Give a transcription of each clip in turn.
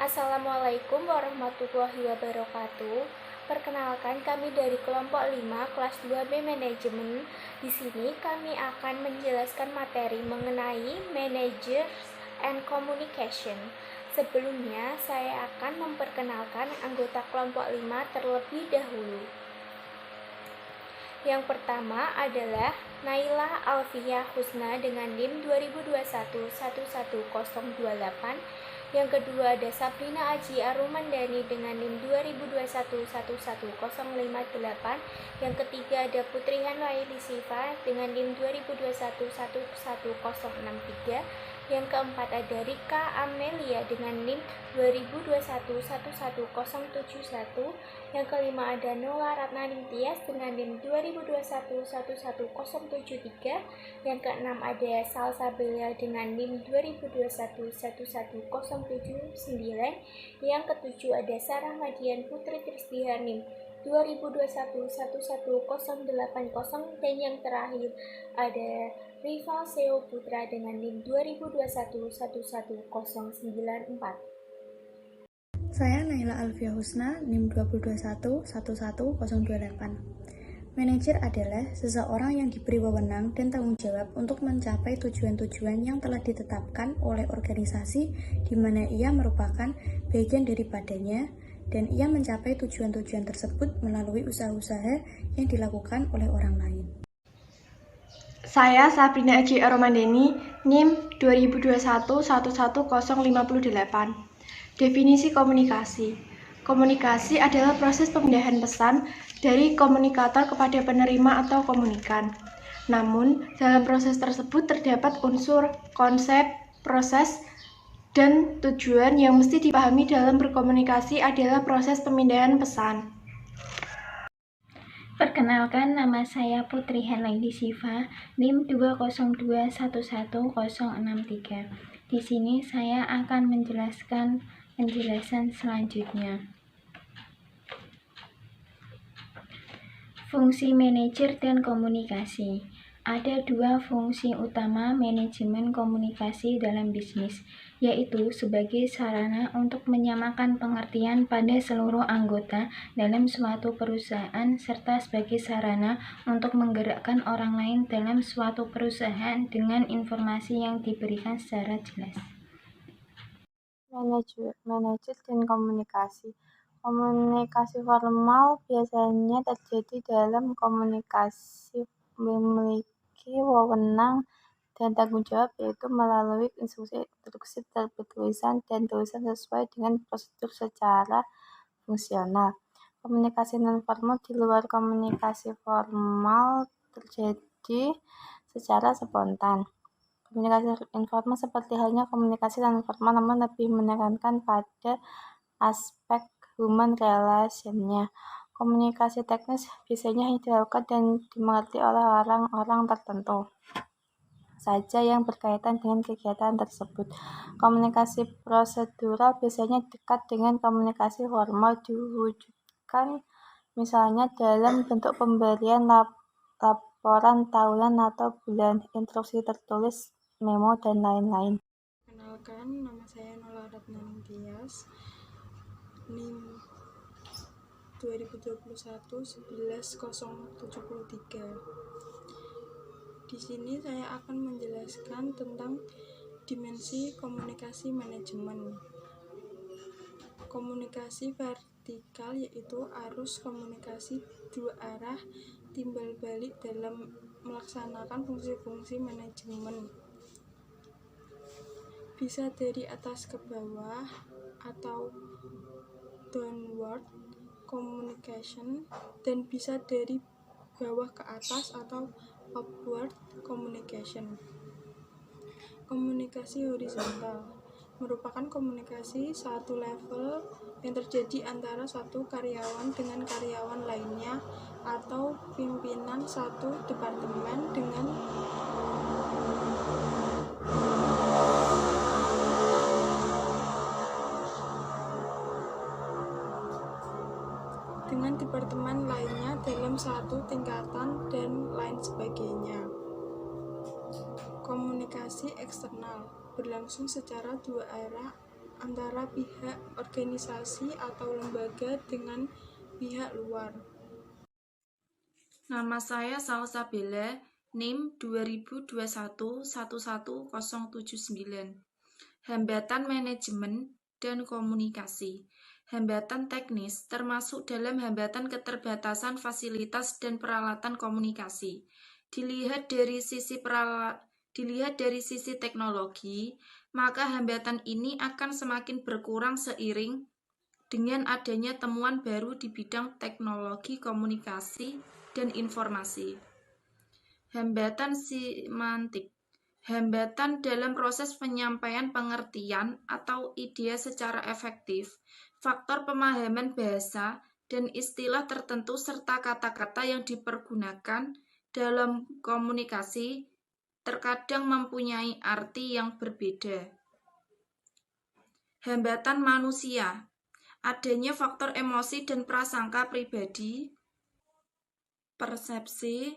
Assalamualaikum warahmatullahi wabarakatuh. Perkenalkan, kami dari kelompok 5 kelas 2B Manajemen. Di sini kami akan menjelaskan materi mengenai Managers and Communication. Sebelumnya, saya akan memperkenalkan anggota kelompok 5 terlebih dahulu. Yang pertama adalah Naila Alfiah Husna dengan NIM 2021-11028. Yang kedua ada Sabrina Aji Arumandani dengan NIM 2021-11058. Yang ketiga ada Putri Hanwaili Siva dengan NIM 2021-11063. Yang keempat ada Rika Amelia dengan NIM 2021-11071. Yang kelima ada Nola Ratnaning Tias dengan NIM 2021-11073. Yang keenam ada Salsa Belia dengan NIM 2021-11079. Yang ketujuh ada Sarah Madian Putri Trisdiha NIM 2021-11080. Dan yang terakhir ada Rival Seo Putra dengan NIM 2021-11094. Saya Naila Alfiah Husna, NIM 2021-11028. Manajer adalah seseorang yang diberi wewenang dan tanggung jawab untuk mencapai tujuan-tujuan yang telah ditetapkan oleh organisasi di mana ia merupakan bagian daripadanya, dan ia mencapai tujuan-tujuan tersebut melalui usaha-usaha yang dilakukan oleh orang lain. Saya Sabrina Aji Arumandani, NIM 2021-11058. Definisi komunikasi. Komunikasi adalah proses pemindahan pesan dari komunikator kepada penerima atau komunikan. Namun, dalam proses tersebut terdapat unsur, konsep, proses, dan tujuan yang mesti dipahami dalam berkomunikasi adalah proses pemindahan pesan. Perkenalkan, nama saya Putri Hanwaili Siva, NIM 202111063. Di sini saya akan menjelaskan penjelasan selanjutnya. Fungsi manajer dan komunikasi. Ada dua fungsi utama manajemen komunikasi dalam bisnis, yaitu sebagai sarana untuk menyamakan pengertian pada seluruh anggota dalam suatu perusahaan serta sebagai sarana untuk menggerakkan orang lain dalam suatu perusahaan dengan informasi yang diberikan secara jelas. Manajer dan komunikasi. Komunikasi formal biasanya terjadi dalam komunikasi memiliki wewenang dan tanggung jawab, yaitu melalui instruksi bertulisan dan tulisan sesuai dengan prosedur secara fungsional. Komunikasi non-formal di luar komunikasi formal terjadi secara spontan. Komunikasi informal seperti halnya komunikasi non-formal, namun lebih menekankan pada aspek human relation-nya. Komunikasi teknis biasanya hanya dilakukan dan dimengerti oleh orang-orang tertentu saja yang berkaitan dengan kegiatan tersebut. Komunikasi prosedural biasanya dekat dengan komunikasi formal, diwujudkan misalnya dalam bentuk pemberian laporan tahunan atau bulan, instruksi tertulis, memo, dan lain-lain. Kenalkan, nama saya Nola Ratnaning Tias, NIM 2021-11073. Di sini saya akan menjelaskan tentang dimensi komunikasi manajemen. Komunikasi vertikal yaitu arus komunikasi dua arah timbal balik dalam melaksanakan fungsi-fungsi manajemen. Bisa dari atas ke bawah atau downward communication, dan bisa dari bawah ke atas atau upward communication. Komunikasi horizontal merupakan komunikasi satu level yang terjadi antara satu karyawan dengan karyawan lainnya atau pimpinan satu departemen dengan departemen lainnya dalam satu tingkatan dan lain sebagainya. Komunikasi eksternal berlangsung secara dua arah antara pihak organisasi atau lembaga dengan pihak luar. Nama saya Salsabella, NIM 2021-11079. Hambatan manajemen dan komunikasi. Hambatan teknis termasuk dalam hambatan keterbatasan fasilitas dan peralatan komunikasi. Dilihat dari sisi teknologi, maka hambatan ini akan semakin berkurang seiring dengan adanya temuan baru di bidang teknologi komunikasi dan informasi. Hambatan semantik. Hambatan dalam proses penyampaian pengertian atau ide secara efektif, faktor pemahaman bahasa dan istilah tertentu serta kata-kata yang dipergunakan dalam komunikasi terkadang mempunyai arti yang berbeda. Hambatan manusia. Adanya faktor emosi dan prasangka pribadi, persepsi,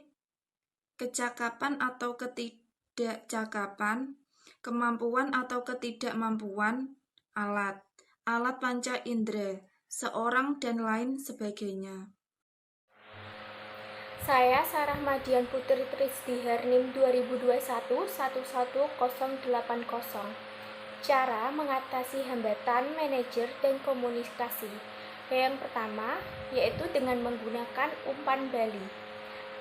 kecakapan atau ketidakcakapan, kemampuan atau ketidakmampuan, alat panca indera, seorang dan lain sebagainya. Saya Sarah Madian Putri Trisdihar NIM 2021-11080. Cara mengatasi hambatan manajer dan komunikasi. Yang pertama, yaitu dengan menggunakan umpan balik.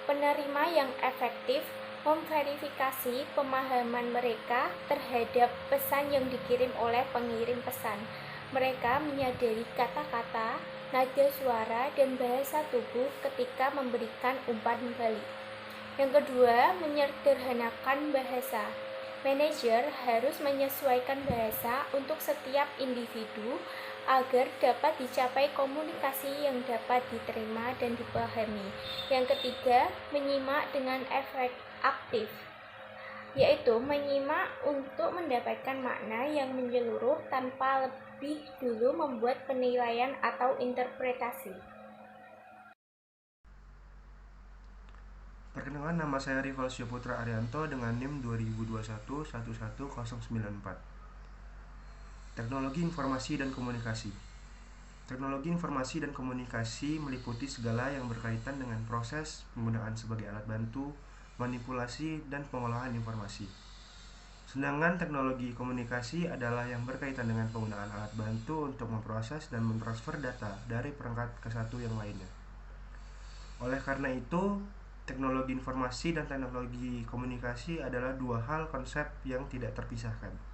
Penerima yang efektif memverifikasi pemahaman mereka terhadap pesan yang dikirim oleh pengirim pesan. Mereka menyadari kata-kata, nada suara, dan bahasa tubuh ketika memberikan umpan balik. Yang kedua, menyederhanakan bahasa. Manajer harus menyesuaikan bahasa untuk setiap individu agar dapat dicapai komunikasi yang dapat diterima dan dipahami. Yang ketiga, menyimak dengan efek aktif, yaitu menyimak untuk mendapatkan makna yang menyeluruh tanpa lebih dulu membuat penilaian atau interpretasi. Perkenalkan, nama saya Rivalsio Putra Arianto dengan NIM 2021-11094. Teknologi informasi dan komunikasi. Teknologi informasi dan komunikasi meliputi segala yang berkaitan dengan proses penggunaan sebagai alat bantu, manipulasi, dan pengolahan informasi. Sedangkan teknologi komunikasi adalah yang berkaitan dengan penggunaan alat bantu untuk memproses dan mentransfer data dari perangkat ke satu yang lainnya. Oleh karena itu, teknologi informasi dan teknologi komunikasi adalah dua hal konsep yang tidak terpisahkan.